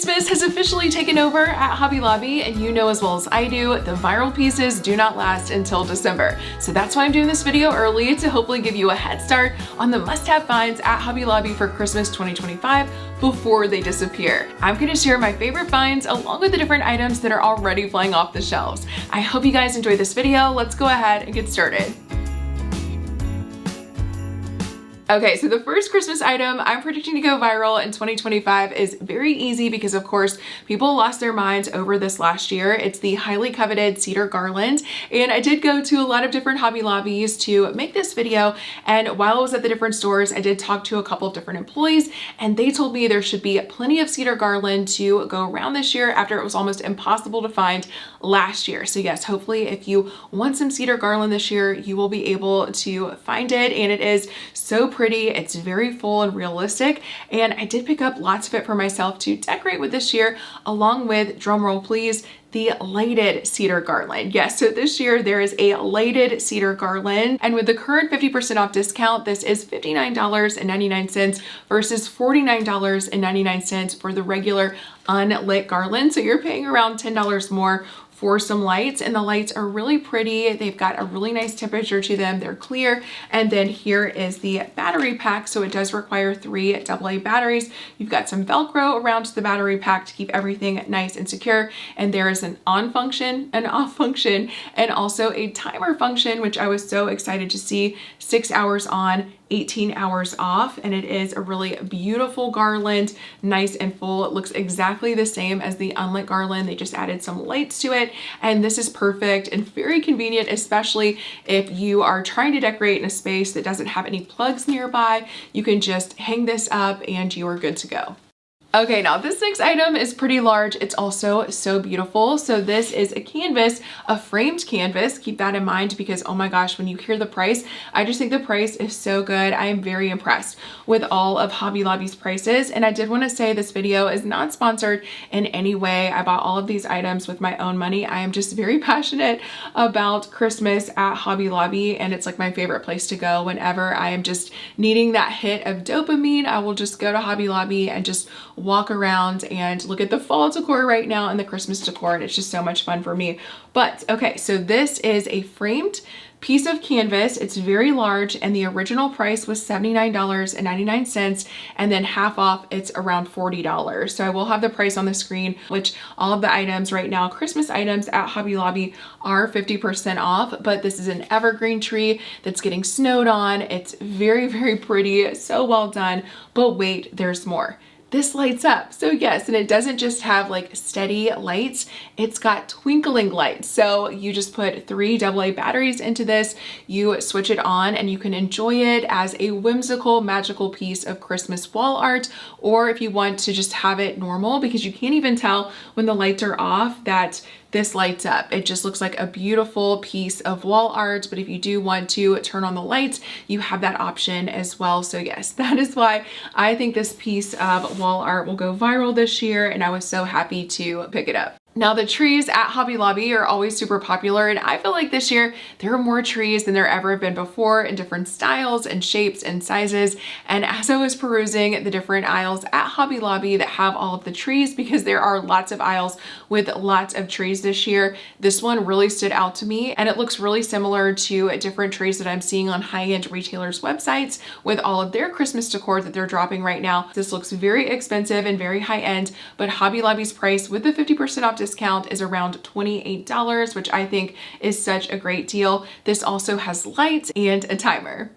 Christmas has officially taken over at Hobby Lobby, and you know as well as I do, the viral pieces do not last until December. So that's why I'm doing this video early, to hopefully give you a head start on the must-have finds at Hobby Lobby for Christmas 2025 before they disappear. I'm gonna share my favorite finds along with the different items that are already flying off the shelves. I hope you guys enjoyed this video. Let's go ahead and get started. Okay, so the first Christmas item I'm predicting to go viral in 2025 is very easy because of course people lost their minds over this last year. It's the highly coveted cedar garland, and I did go to a lot of different Hobby Lobbies to make this video, and while I was at the different stores I did talk to a couple of different employees and they told me there should be plenty of cedar garland to go around this year after it was almost impossible to find last year. So yes, hopefully if you want some cedar garland this year you will be able to find it, and it is so pretty. It's very full and realistic, and I did pick up lots of it for myself to decorate with this year, along with, drumroll please, the lighted cedar garland. Yes, so this year there is a lighted cedar garland, and with the current 50% off discount, this is $59.99 versus $49.99 for the regular unlit garland. So you're paying around $10 more for some lights, and the lights are really pretty. They've got a really nice temperature to them. They're clear. And then here is the battery pack. So it does require 3 AA batteries. You've got some Velcro around the battery pack to keep everything nice and secure. And there is an on function, an off function, and also a timer function, which I was so excited to see. 6 hours on, 18 hours off, and it is a really beautiful garland, nice and full. It looks exactly the same as the unlit garland. They just added some lights to it, and this is perfect and very convenient, especially if you are trying to decorate in a space that doesn't have any plugs nearby. You can just hang this up and you are good to go. Okay, now this next item is pretty large. It's also so beautiful. So this is a canvas, a framed canvas. Keep that in mind because oh my gosh, when you hear the price, I just think the price is so good. I am very impressed with all of Hobby Lobby's prices. And I did want to say this video is not sponsored in any way. I bought all of these items with my own money. I am just very passionate about Christmas at Hobby Lobby, and it's like my favorite place to go whenever I am just needing that hit of dopamine. I will just go to Hobby Lobby and just walk around and look at the fall decor right now and the Christmas decor, and it's just so much fun for me. But okay, so this is a framed piece of canvas. It's very large, and the original price was $79.99, and then half off it's around $40. So I will have the price on the screen, which all of the items right now, Christmas items at Hobby Lobby, are 50% off. But this is an evergreen tree that's getting snowed on. It's very, very pretty, so well done. But wait, there's more. This lights up. So yes, and it doesn't just have like steady lights, it's got twinkling lights. So you just put 3 AA batteries into this, you switch it on, and you can enjoy it as a whimsical, magical piece of Christmas wall art. Or if you want to just have it normal, because you can't even tell when the lights are off that this lights up. It just looks like a beautiful piece of wall art, but if you do want to turn on the lights, you have that option as well. So yes, that is why I think this piece of wall art will go viral this year, and I was so happy to pick it up. Now the trees at Hobby Lobby are always super popular, and I feel like this year there are more trees than there ever have been before in different styles and shapes and sizes. And as I was perusing the different aisles at Hobby Lobby that have all of the trees, because there are lots of aisles with lots of trees this year, this one really stood out to me, and it looks really similar to different trees that I'm seeing on high-end retailers' websites with all of their Christmas decor that they're dropping right now. This looks very expensive and very high-end, but Hobby Lobby's price with the 50% off discount is around $28, which I think is such a great deal. This also has lights and a timer.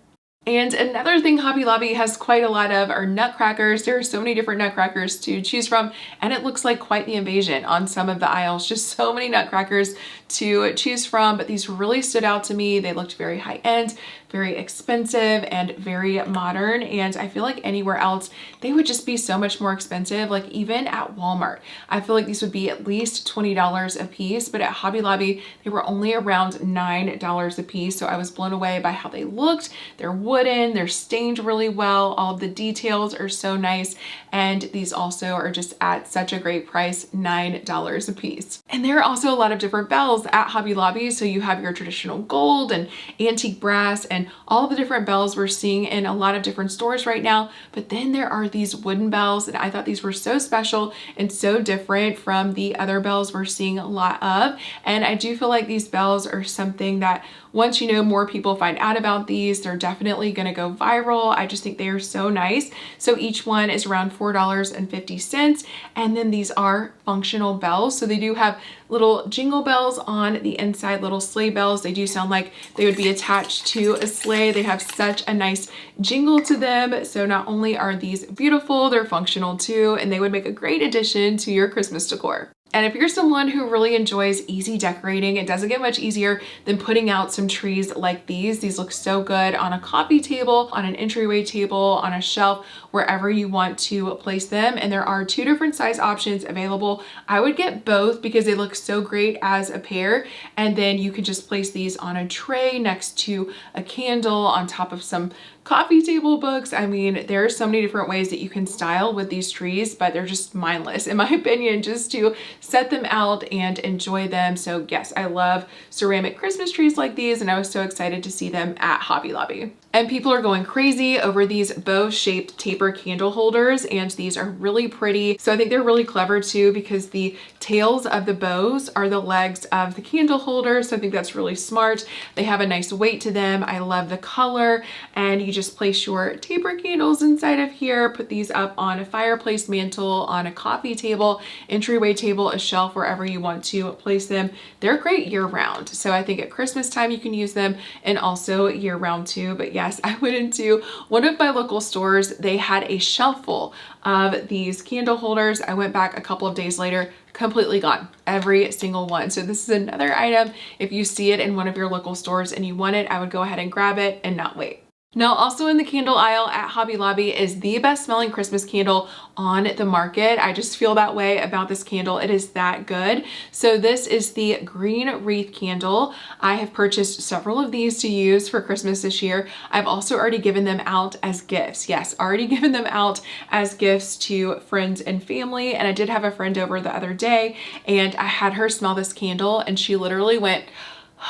And another thing Hobby Lobby has quite a lot of are nutcrackers. There are so many different nutcrackers to choose from, and it looks like quite the invasion on some of the aisles. Just so many nutcrackers to choose from, but these really stood out to me. They looked very high-end, very expensive, and very modern, and I feel like anywhere else they would just be so much more expensive. Like even at Walmart, I feel like these would be at least $20 a piece, but at Hobby Lobby they were only around $9 a piece. So I was blown away by how they looked, their wood wooden, they're stained really well, all of the details are so nice, and these also are just at such a great price, $9 a piece. And there are also a lot of different bells at Hobby Lobby, so you have your traditional gold and antique brass and all the different bells we're seeing in a lot of different stores right now, but then there are these wooden bells, and I thought these were so special and so different from the other bells we're seeing a lot of. And I do feel like these bells are something that once more people find out about these, they're definitely gonna go viral. I just think they are so nice. So each one is around $4.50. And then these are functional bells. So they do have little jingle bells on the inside, little sleigh bells. They do sound like they would be attached to a sleigh. They have such a nice jingle to them. So not only are these beautiful, they're functional too, and they would make a great addition to your Christmas decor. And if you're someone who really enjoys easy decorating, it doesn't get much easier than putting out some trees like these. These look so good on a coffee table, on an entryway table, on a shelf, wherever you want to place them. And there are 2 different size options available. I would get both because they look so great as a pair. And then you could just place these on a tray next to a candle, on top of some coffee table books. I mean, there are so many different ways that you can style with these trees, but they're just mindless in my opinion, just to set them out and enjoy them. So yes, I love ceramic Christmas trees like these, and I was so excited to see them at Hobby Lobby. And people are going crazy over these bow-shaped taper candle holders, and these are really pretty. So I think they're really clever too, because the tails of the bows are the legs of the candle holder. So I think that's really smart. They have a nice weight to them. I love the color, and you just place your taper candles inside of here, put these up on a fireplace mantle, on a coffee table, entryway table, a shelf, wherever you want to place them. They're great year round. So I think at Christmas time you can use them, and also year round too. But yes, I went into one of my local stores. They had a shelf full of these candle holders. I went back a couple of days later, completely gone, every single one. So this is another item. If you see it in one of your local stores and you want it, I would go ahead and grab it and not wait. Now, also in the candle aisle at Hobby Lobby is the best smelling Christmas candle on the market. I just feel that way about this candle. It is that good. So this is the green wreath candle. I have purchased several of these to use for Christmas this year. I've also already given them out as gifts. Yes, already given them out as gifts to friends and family. And I did have a friend over the other day, and I had her smell this candle, and she literally went,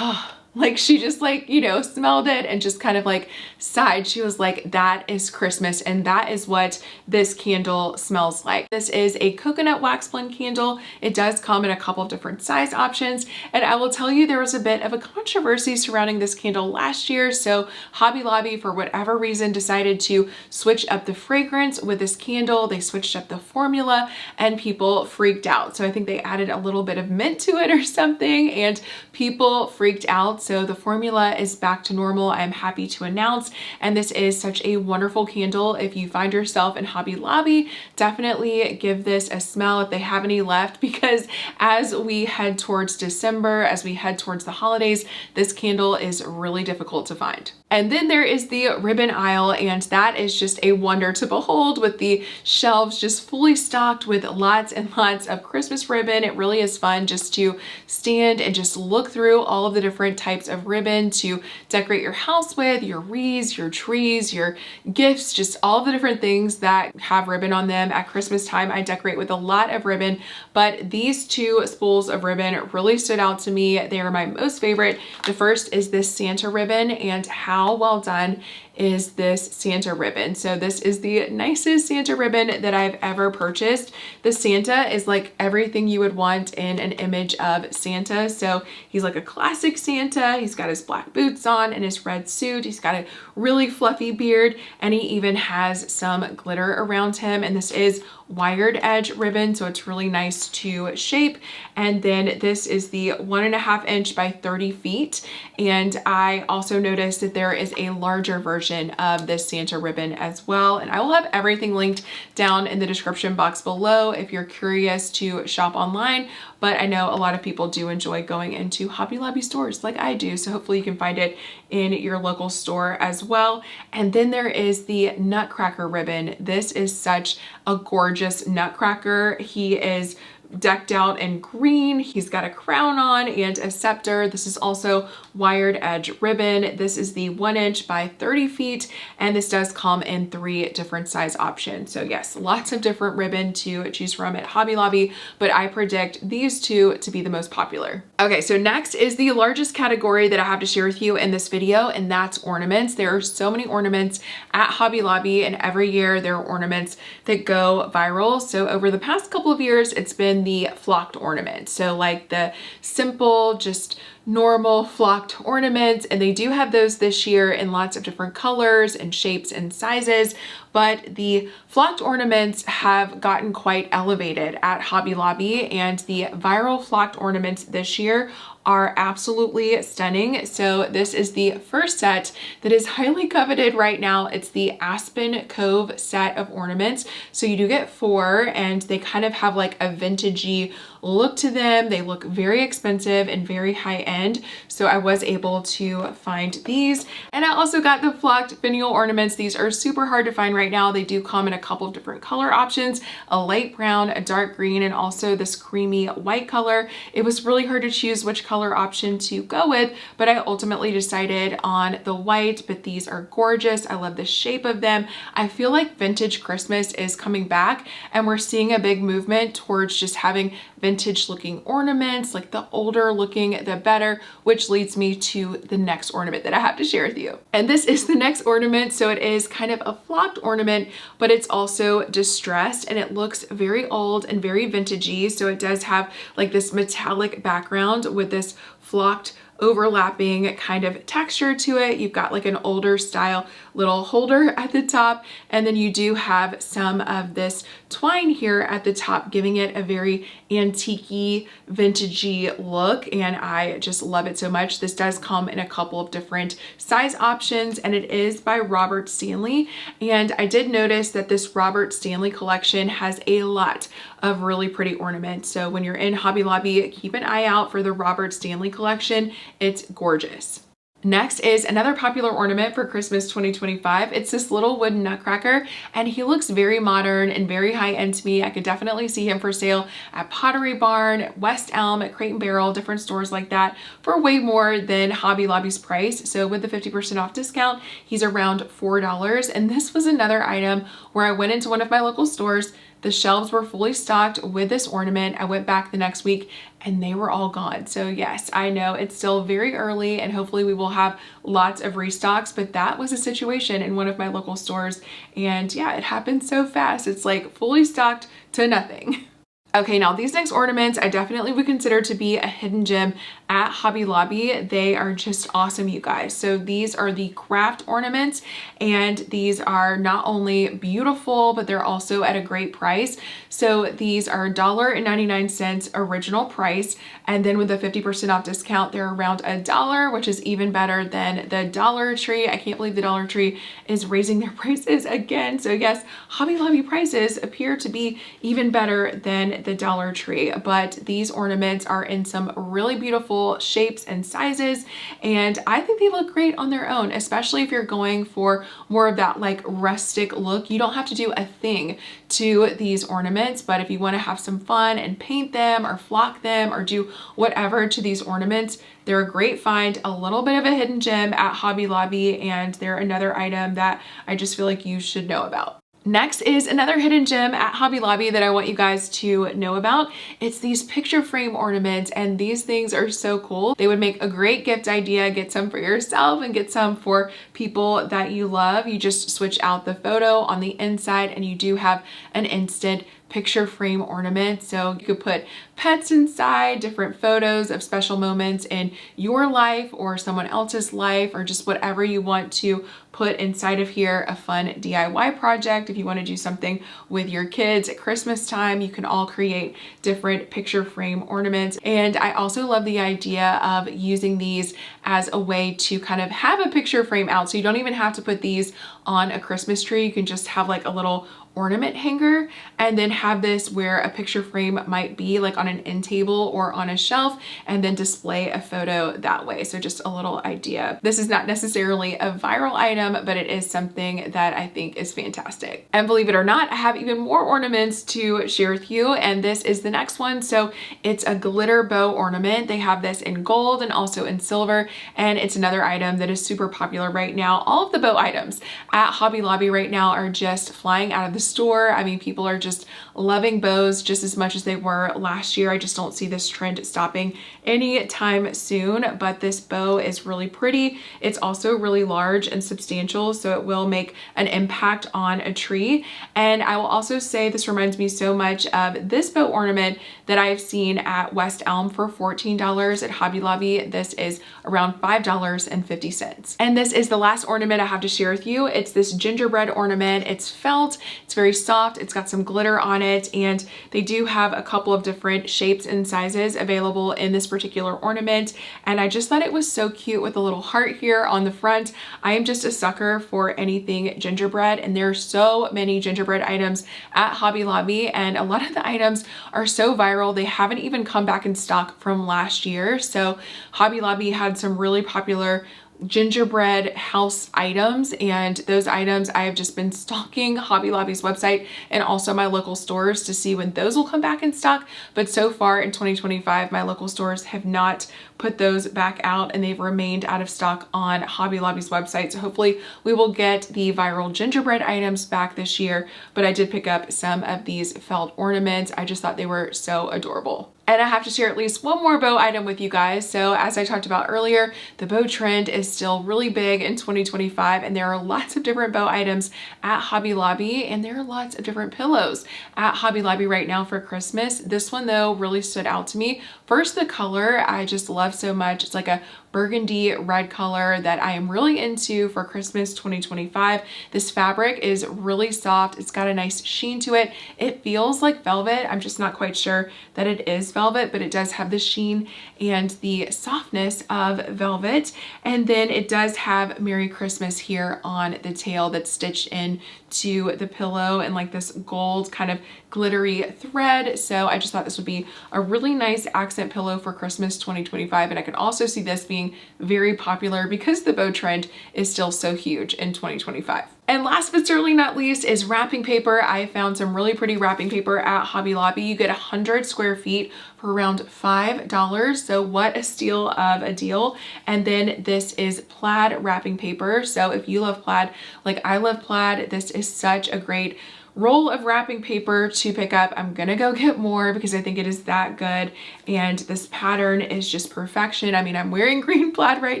oh, like she just smelled it and just kind of sighed. She was like, that is Christmas, and that is what this candle smells like. This is a coconut wax blend candle. It does come in a couple of different size options, and I will tell you, there was a bit of a controversy surrounding this candle last year. So Hobby Lobby, for whatever reason, decided to switch up the fragrance with this candle. They switched up the formula, and people freaked out. So I think they added a little bit of mint to it or something, and people freaked out. So the formula is back to normal, I'm happy to announce, and this is such a wonderful candle. If you find yourself in Hobby Lobby, definitely give this a smell if they have any left, because as we head towards December, as we head towards the holidays, this candle is really difficult to find. And then there is the ribbon aisle, and that is just a wonder to behold, with the shelves just fully stocked with lots and lots of Christmas ribbon. It really is fun just to stand and just look through all of the different types of ribbon to decorate your house with, your wreaths, your trees, your gifts, just all of the different things that have ribbon on them. At Christmas time, I decorate with a lot of ribbon, but these 2 spools of ribbon really stood out to me. They are my most favorite. The first is this Santa ribbon, and how well done is this Santa ribbon. So this is the nicest Santa ribbon that I've ever purchased. The Santa is like everything you would want in an image of Santa. So he's like a classic Santa. He's got his black boots on and his red suit. He's got a really fluffy beard, and he even has some glitter around him. And this is wired edge ribbon, so it's really nice to shape. And then this is the 1.5 inch by 30 feet. And I also noticed that there is a larger version of this Santa ribbon as well. And I will have everything linked down in the description box below if you're curious to shop online. But I know a lot of people do enjoy going into Hobby Lobby stores like I do. So hopefully you can find it in your local store as well. And then there is the Nutcracker ribbon. This is such a gorgeous Nutcracker. He is decked out in green. He's got a crown on and a scepter. This is also wired edge ribbon. This is the 1 inch by 30 feet, and this does come in 3 different size options. So yes, lots of different ribbon to choose from at Hobby Lobby, but I predict these two to be the most popular. Okay, so next is the largest category that I have to share with you in this video, and that's ornaments. There are so many ornaments at Hobby Lobby, and every year there are ornaments that go viral. So over the past couple of years, it's been the flocked ornament. So like the simple, just normal flocked ornaments, and they do have those this year in lots of different colors and shapes and sizes, but the flocked ornaments have gotten quite elevated at Hobby Lobby, and the viral flocked ornaments this year are absolutely stunning. So this is the first set that is highly coveted right now. It's the Aspen Cove set of ornaments. So you do get 4, and they kind of have like a vintagey look to them. They look very expensive and very high end. So I was able to find these. And I also got the flocked finial ornaments. These are super hard to find right now. They do come in a couple of different color options, a light brown, a dark green, and also this creamy white color. It was really hard to choose which color option to go with, but I ultimately decided on the white. But these are gorgeous. I love the shape of them. I feel like vintage Christmas is coming back, and we're seeing a big movement towards just having vintage looking ornaments. Like the older looking, the better, which leads me to the next ornament that I have to share with you. And this is the next ornament. So it is kind of a flocked ornament, but it's also distressed, and it looks very old and very vintagey. So it does have like this metallic background with this flocked overlapping kind of texture to it. You've got like an older style little holder at the top, and then you do have some of this twine here at the top, giving it a very antique-y, vintagey look, and I just love it so much. This does come in a couple of different size options, and it is by Robert Stanley. And I did notice that this Robert Stanley collection has a lot of really pretty ornaments. So when you're in Hobby Lobby, keep an eye out for the Robert Stanley collection. It's gorgeous. Next is another popular ornament for Christmas 2025. It's this little wooden nutcracker, and he looks very modern and very high end to me. I could definitely see him for sale at Pottery Barn, West Elm, at Crate and Barrel, different stores like that for way more than Hobby Lobby's price. So with the 50% off discount, he's around $4. And this was another item where I went into one of my local stores. The shelves were fully stocked with this ornament. I went back the next week and they were all gone. So yes, I know it's still very early, and hopefully we will have lots of restocks, but that was a situation in one of my local stores. And yeah, it happened so fast. It's like fully stocked to nothing. Okay, now these next ornaments I definitely would consider to be a hidden gem at Hobby Lobby. They are just awesome, you guys. So these are the craft ornaments, and these are not only beautiful, but they're also at a great price. So these are $1.99 original price, and then with the 50% off discount, they're around $1, which is even better than the Dollar Tree. I can't believe the Dollar Tree is raising their prices again. So yes, Hobby Lobby prices appear to be even better than the Dollar Tree, but these ornaments are in some really beautiful shapes and sizes, and I think they look great on their own, especially if you're going for more of that like rustic look. You don't have to do a thing to these ornaments, but if you want to have some fun and paint them or flock them or do whatever to these ornaments, they're a great find, a little bit of a hidden gem at Hobby Lobby, and they're another item that I just feel like you should know about. Next is another hidden gem at Hobby Lobby that I want you guys to know about. It's these picture frame ornaments, and these things are so cool. They would make a great gift idea. Get some for yourself and get some for people that you love. You just switch out the photo on the inside, and you do have an instant picture frame ornament. So you could put pets inside, different photos of special moments in your life or someone else's life, or just whatever you want to put inside of here. A fun DIY project. If you want to do something with your kids at Christmas time, you can all create different picture frame ornaments. And I also love the idea of using these as a way to kind of have a picture frame out. So you don't even have to put these on a Christmas tree. You can just have like a little ornament hanger, and then have this where a picture frame might be like on an end table or on a shelf, and then display a photo that way. So just a little idea. This is not necessarily a viral item, item, but it is something that I think is fantastic. And believe it or not, I have even more ornaments to share with you, and this is the next one. So it's a glitter bow ornament. They have this in gold and also in silver, and it's another item that is super popular right now. All of the bow items at Hobby Lobby right now are just flying out of the store. I mean, people are just loving bows just as much as they were last year. I just don't see this trend stopping anytime soon, but this bow is really pretty. It's also really large and substantial, so it will make an impact on a tree. And I will also say this reminds me so much of this bow ornament that I've seen at West Elm for $14 at Hobby Lobby. This is around $5.50. And this is the last ornament I have to share with you. It's this gingerbread ornament. It's felt, it's very soft, it's got some glitter on it, and they do have a couple of different shapes and sizes available in this particular ornament. And I just thought it was so cute with a little heart here on the front. I am just a sucker for anything gingerbread, and there are so many gingerbread items at Hobby Lobby, and a lot of the items are so viral. They haven't even come back in stock from last year. So Hobby Lobby had some really popular gingerbread house items, and those items I have just been stalking Hobby Lobby's website and also my local stores to see when those will come back in stock. But so far in 2025, my local stores have not put those back out, and they've remained out of stock on Hobby Lobby's website. So hopefully we will get the viral gingerbread items back this year. But I did pick up some of these felt ornaments. I just thought they were so adorable. And I have to share at least one more bow item with you guys. So as I talked about earlier, the bow trend is still really big in 2025, and there are lots of different bow items at Hobby Lobby, and there are lots of different pillows at Hobby Lobby right now for Christmas. This one though really stood out to me. First, the color I just love so much. It's like a burgundy red color that I am really into for Christmas 2025. This fabric is really soft. It's got a nice sheen to it. It feels like velvet. I'm just not quite sure that it is velvet, but it does have the sheen and the softness of velvet. And then it does have Merry Christmas here on the tail that's stitched in to the pillow and like this gold kind of glittery thread. So I just thought this would be a really nice accent pillow for Christmas 2025. And I could also see this being very popular because the bow trend is still so huge in 2025. And last but certainly not least is wrapping paper. I found some really pretty wrapping paper at Hobby Lobby. You get 100 square feet for around $5. So what a steal of a deal. And then this is plaid wrapping paper. So if you love plaid, like I love plaid, this is such a great roll of wrapping paper to pick up. I'm gonna go get more because I think it is that good, and this pattern is just perfection. I mean, I'm wearing green plaid right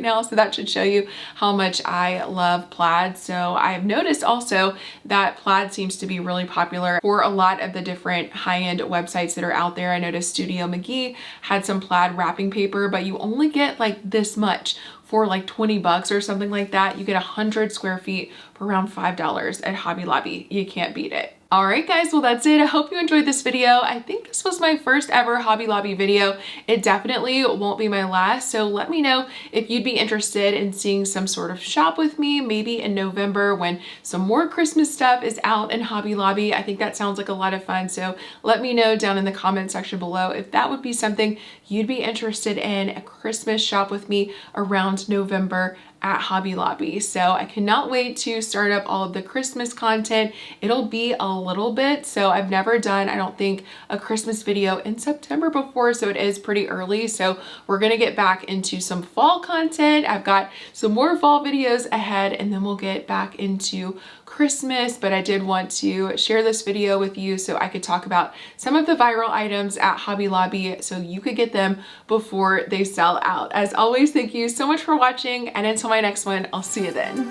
now, so that should show you how much I love plaid. So I've noticed also that plaid seems to be really popular for a lot of the different high-end websites that are out there. I noticed Studio McGee had some plaid wrapping paper, but you only get like this much for like 20 bucks or something like that. You get 100 square feet for around $5 at Hobby Lobby. You can't beat it. All right, guys, well, that's it. I hope you enjoyed this video. I think this was my first ever Hobby Lobby video. It definitely won't be my last. So let me know if you'd be interested in seeing some sort of shop with me, maybe in November when some more Christmas stuff is out in Hobby Lobby. I think that sounds like a lot of fun. So let me know down in the comment section below if that would be something you'd be interested in, a Christmas shop with me around November at Hobby Lobby. So I cannot wait to start up all of the Christmas content. It'll be a little bit, so I've never done, I don't think, a Christmas video in September before, so it is pretty early. So we're gonna get back into some fall content. I've got some more fall videos ahead, and then we'll get back into Christmas, but I did want to share this video with you so I could talk about some of the viral items at Hobby Lobby so you could get them before they sell out. As always, thank you so much for watching, and until my next one, I'll see you then.